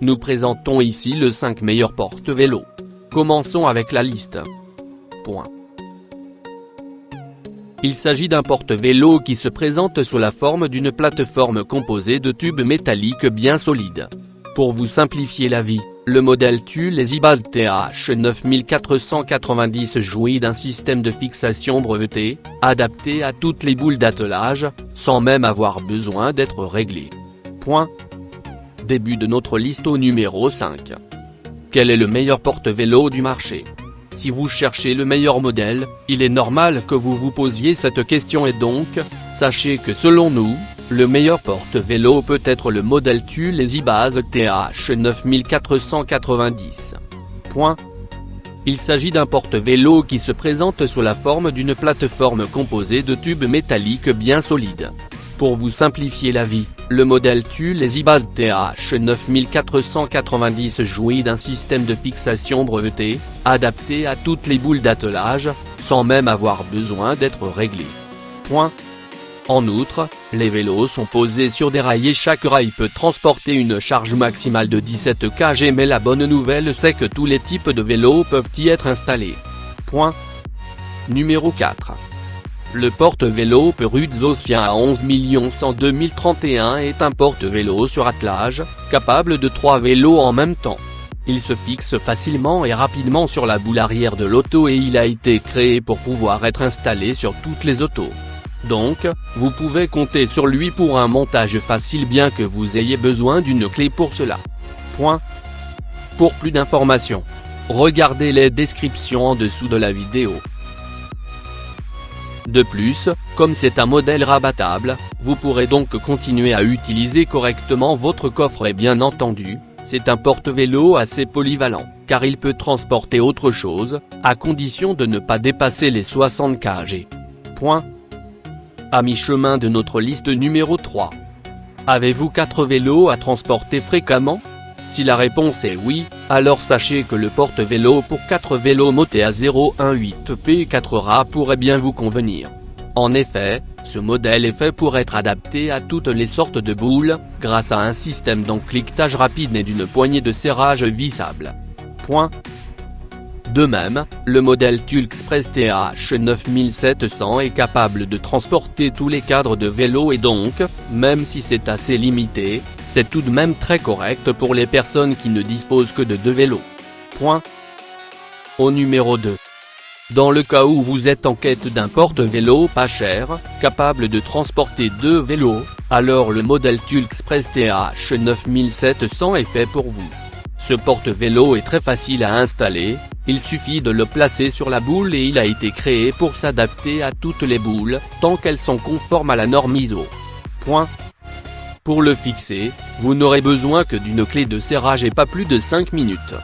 Nous présentons ici le 5 meilleurs porte-vélos. Commençons avec la liste. Il s'agit d'un porte-vélo qui se présente sous la forme d'une plateforme composée de tubes métalliques bien solides. Pour vous simplifier la vie, le modèle Thule EasyBase TH9490 jouit d'un système de fixation breveté, adapté à toutes les boules d'attelage, sans même avoir besoin d'être réglé. Début de notre liste au numéro 5. Quel est le meilleur porte-vélo du marché? Si vous cherchez le meilleur modèle, il est normal que vous vous posiez cette question et donc, sachez que selon nous, le meilleur porte-vélo peut être le modèle Thule EasyBase TH9490. Il s'agit d'un porte-vélo qui se présente sous la forme d'une plateforme composée de tubes métalliques bien solides. Pour vous simplifier la vie, le modèle Thule EasyBase TH9490 jouit d'un système de fixation breveté, adapté à toutes les boules d'attelage, sans même avoir besoin d'être réglé. En outre, les vélos sont posés sur des rails et chaque rail peut transporter une charge maximale de 17 kg, mais la bonne nouvelle c'est que tous les types de vélos peuvent y être installés. Numéro 4. Le porte-vélo Peruzzo Ocean à 11 100 2031 est un porte-vélo sur attelage, capable de 3 vélos en même temps. Il se fixe facilement et rapidement sur la boule arrière de l'auto et il a été créé pour pouvoir être installé sur toutes les autos. Donc, vous pouvez compter sur lui pour un montage facile bien que vous ayez besoin d'une clé pour cela. Pour plus d'informations, regardez les descriptions en dessous de la vidéo. De plus, comme c'est un modèle rabattable, vous pourrez donc continuer à utiliser correctement votre coffre et bien entendu, c'est un porte-vélo assez polyvalent, car il peut transporter autre chose, à condition de ne pas dépasser les 60 kg. À mi-chemin de notre liste numéro 3. Avez-vous 4 vélos à transporter fréquemment? Si la réponse est oui, alors sachez que le porte-vélo pour 4 vélos Motea 018 P4A pourrait bien vous convenir. En effet, ce modèle est fait pour être adapté à toutes les sortes de boules, grâce à un système d'encliquetage rapide et d'une poignée de serrage vissable. De même, le modèle Thule Express TH9700 est capable de transporter tous les cadres de vélo et donc, même si c'est assez limité, c'est tout de même très correct pour les personnes qui ne disposent que de 2 vélos. Au numéro 2. Dans le cas où vous êtes en quête d'un porte-vélo pas cher, capable de transporter 2 vélos, alors le modèle Thule Express TH9700 est fait pour vous. Ce porte-vélo est très facile à installer, il suffit de le placer sur la boule et il a été créé pour s'adapter à toutes les boules, tant qu'elles sont conformes à la norme ISO. Pour le fixer, vous n'aurez besoin que d'une clé de serrage et pas plus de 5 minutes.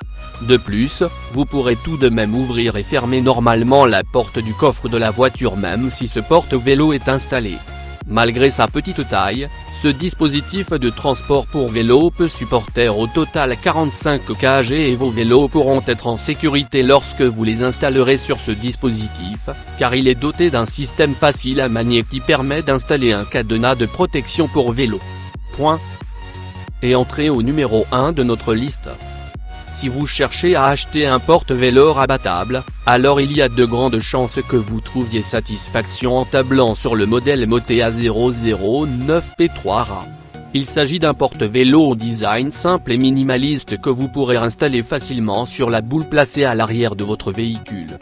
De plus, vous pourrez tout de même ouvrir et fermer normalement la porte du coffre de la voiture même si ce porte-vélo est installé. Malgré sa petite taille, ce dispositif de transport pour vélo peut supporter au total 45 kg et vos vélos pourront être en sécurité lorsque vous les installerez sur ce dispositif, car il est doté d'un système facile à manier qui permet d'installer un cadenas de protection pour vélo. Et entrez au numéro 1 de notre liste. Si vous cherchez à acheter un porte-vélo rabattable, alors il y a de grandes chances que vous trouviez satisfaction en tablant sur le modèle Motea 009 P3A. Il s'agit d'un porte-vélo au design simple et minimaliste que vous pourrez installer facilement sur la boule placée à l'arrière de votre véhicule.